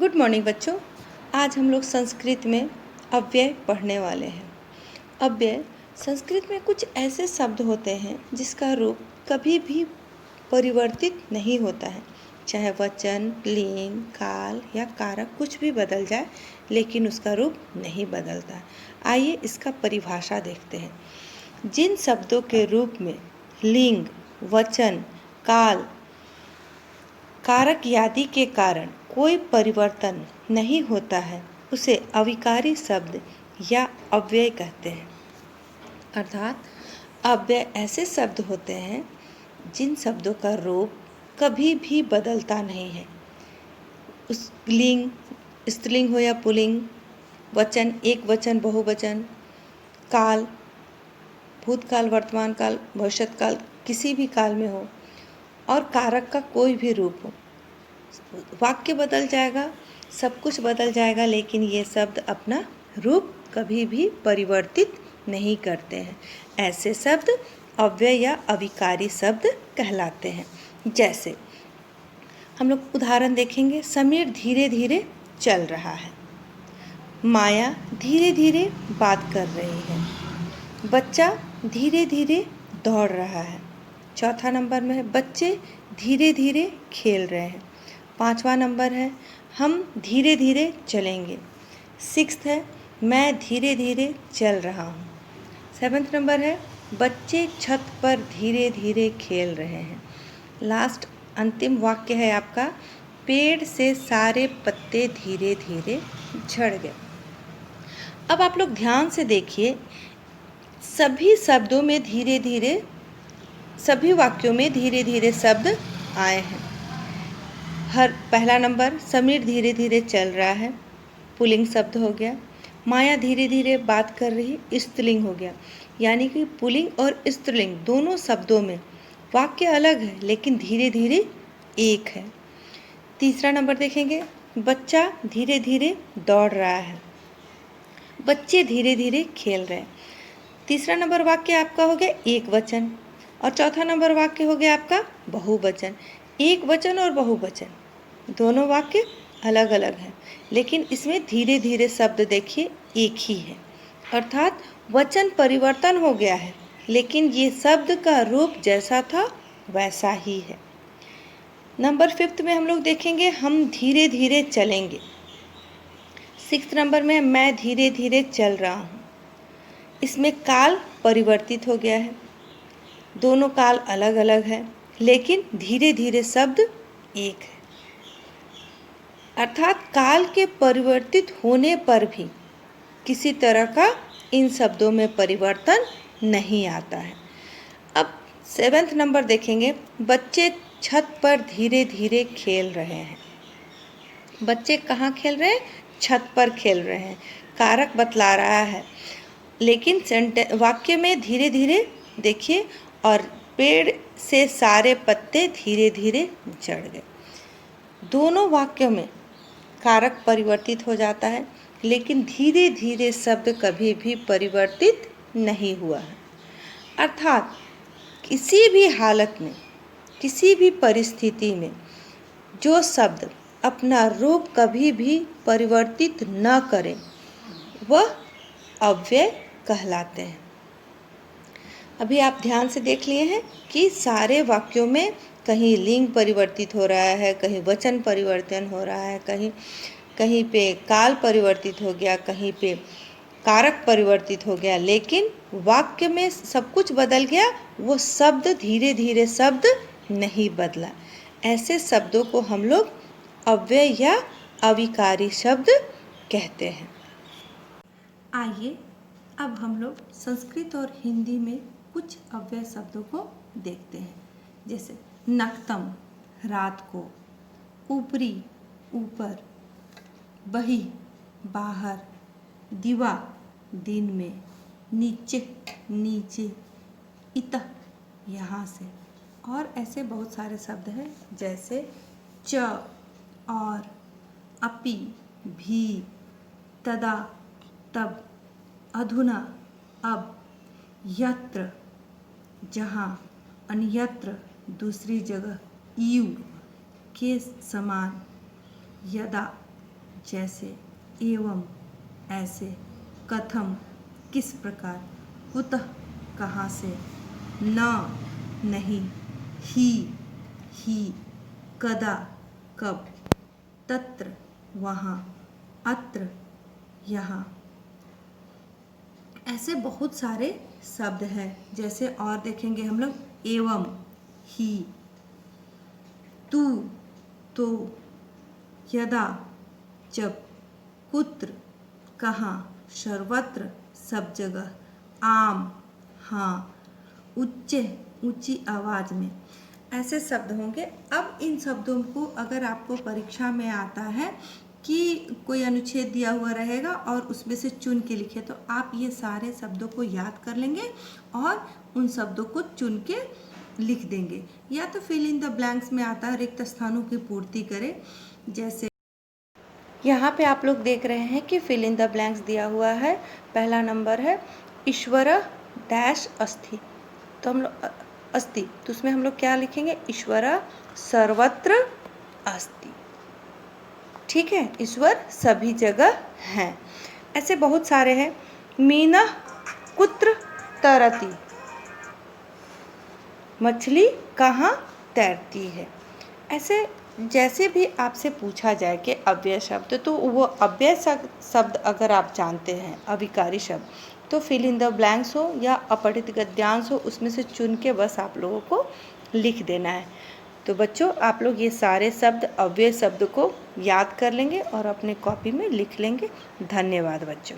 Good morning बच्चों। आज हम लोग संस्कृत में अव्यय पढ़ने वाले हैं। अव्यय संस्कृत में कुछ ऐसे शब्द होते हैं जिसका रूप कभी भी परिवर्तित नहीं होता है, चाहे वचन, लिंग, काल या कारक कुछ भी बदल जाए, लेकिन उसका रूप नहीं बदलता है। आइए इसका परिभाषा देखते हैं। जिन शब्दों के रूप में लिंग, वचन, काल, कारक आदि के कारण कोई परिवर्तन नहीं होता है उसे अविकारी शब्द या अव्यय कहते हैं। अर्थात अव्यय ऐसे शब्द होते हैं जिन शब्दों का रूप कभी भी बदलता नहीं है। उस लिंग स्त्रीलिंग हो या पुल्लिंग, वचन एक वचन बहुवचन, काल भूतकाल वर्तमान काल भविष्यत काल किसी भी काल में हो, और कारक का कोई भी रूप हो, वाक्य बदल जाएगा, सब कुछ बदल जाएगा, लेकिन ये शब्द अपना रूप कभी भी परिवर्तित नहीं करते हैं। ऐसे शब्द अव्यय या अविकारी शब्द कहलाते हैं। जैसे हम लोग उदाहरण देखेंगे। समीर धीरे धीरे चल रहा है। माया धीरे धीरे बात कर रही है। बच्चा धीरे धीरे दौड़ रहा है। चौथा नंबर में है बच्चे धीरे धीरे खेल रहे हैं। पांचवा नंबर है हम धीरे धीरे चलेंगे। सिक्स्थ है मैं धीरे धीरे चल रहा हूँ। सेवन्थ नंबर है बच्चे छत पर धीरे धीरे खेल रहे हैं। लास्ट अंतिम वाक्य है आपका पेड़ से सारे पत्ते धीरे धीरे झड़ गए। अब आप लोग ध्यान से देखिए, सभी शब्दों में धीरे धीरे, सभी वाक्यों में धीरे धीरे शब्द आए हैं। हर पहला नंबर समीर धीरे धीरे चल रहा है, पुल्लिंग शब्द हो गया। माया धीरे धीरे बात कर रही, स्त्रीलिंग हो गया। यानी कि पुल्लिंग और स्त्रीलिंग दोनों शब्दों में वाक्य अलग है लेकिन धीरे धीरे एक है। तीसरा नंबर देखेंगे बच्चा धीरे धीरे दौड़ रहा है, बच्चे धीरे धीरे खेल रहे हैं। तीसरा नंबर वाक्य आपका हो गया एक वचन, और चौथा नंबर वाक्य हो गया आपका बहुवचन। एक वचन और बहुवचन दोनों वाक्य अलग अलग हैं, लेकिन इसमें धीरे धीरे शब्द देखिए एक ही है। अर्थात वचन परिवर्तन हो गया है, लेकिन ये शब्द का रूप जैसा था वैसा ही है। नंबर 5 में हम लोग देखेंगे हम धीरे धीरे चलेंगे। 6 नंबर में मैं धीरे धीरे चल रहा हूँ। इसमें काल परिवर्तित हो गया है, दोनों काल अलग अलग है, लेकिन धीरे धीरे शब्द एक है। अर्थात काल के परिवर्तित होने पर भी किसी तरह का इन शब्दों में परिवर्तन नहीं आता है। अब 7 नंबर देखेंगे बच्चे छत पर धीरे धीरे खेल रहे हैं। बच्चे कहाँ खेल रहे हैं? छत पर खेल रहे हैं। कारक बतला रहा है, लेकिन वाक्य में धीरे धीरे देखिए, और पेड़ से सारे पत्ते धीरे धीरे झड़ गए। दोनों वाक्यों में कारक परिवर्तित हो जाता है, लेकिन धीरे धीरे शब्द कभी भी परिवर्तित नहीं हुआ है। अर्थात किसी भी हालत में, किसी भी परिस्थिति में जो शब्द अपना रूप कभी भी परिवर्तित न करें वह अव्यय कहलाते हैं। अभी आप ध्यान से देख लिए हैं कि सारे वाक्यों में कहीं लिंग परिवर्तित हो रहा है, कहीं वचन परिवर्तन हो रहा है, कहीं पे काल परिवर्तित हो गया, कहीं पे कारक परिवर्तित हो गया, लेकिन वाक्य में सब कुछ बदल गया, वो शब्द धीरे धीरे शब्द नहीं बदला। ऐसे शब्दों को हम लोग अव्यय या अविकारी शब्द कहते हैं। आइए अब हम लोग संस्कृत और हिंदी में कुछ अव्यय शब्दों को देखते हैं। जैसे नक्तम रात को, ऊपरी ऊपर, बही बाहर, दिवा दिन में, नीचे नीचे, इतः यहाँ से, और ऐसे बहुत सारे शब्द हैं जैसे च, और, अपि, भी, तदा तब, अधुना अब, यत्र जहाँ, अन्यत्र दूसरी जगह, यू के समान, यदा जैसे एवं, ऐसे, कथम, किस प्रकार, कुतः, कहाँ से, न, नहीं, ही, कदा, कब, तत्र, वहाँ, अत्र, यहाँ। ऐसे बहुत सारे शब्द हैं। जैसे और देखेंगे हम लोग एवं, ही, तू, तो, यदा, जब, कुत्र, कहाँ, सर्वत्र, सब जगह, आम, हाँ, उच्च, ऊंची आवाज में। ऐसे शब्द होंगे। अब इन शब्दों को अगर आपको परीक्षा में आता है कि कोई अनुच्छेद दिया हुआ रहेगा और उसमें से चुन के लिखे, तो आप ये सारे शब्दों को याद कर लेंगे और उन शब्दों को चुन के लिख देंगे। या तो फिल इन द ब्लैंक्स में आता है, रिक्त स्थानों की पूर्ति करें। जैसे यहाँ पे आप लोग देख रहे हैं कि फिल इन द ब्लैंक्स दिया हुआ है। पहला नंबर है ईश्वर डैश अस्ति, तो हम लोग अस्ति, तो उसमें हम लोग क्या लिखेंगे, ईश्वर सर्वत्र अस्ति। ठीक है, ईश्वर सभी जगह हैं। ऐसे बहुत सारे हैं। मीना कुत्र तरती, मछली कहाँ तैरती है। ऐसे जैसे भी आपसे पूछा जाए कि अव्यय शब्द, तो वो अव्यय शब्द अगर आप जानते हैं, अविकारी शब्द, तो फिल इन द ब्लैंक्स हो या अपठित गद्यांश हो, उसमें से चुन के बस आप लोगों को लिख देना है। तो बच्चों, आप लोग ये सारे शब्द, अव्यय शब्द को याद कर लेंगे और अपने कॉपी में लिख लेंगे। धन्यवाद बच्चों।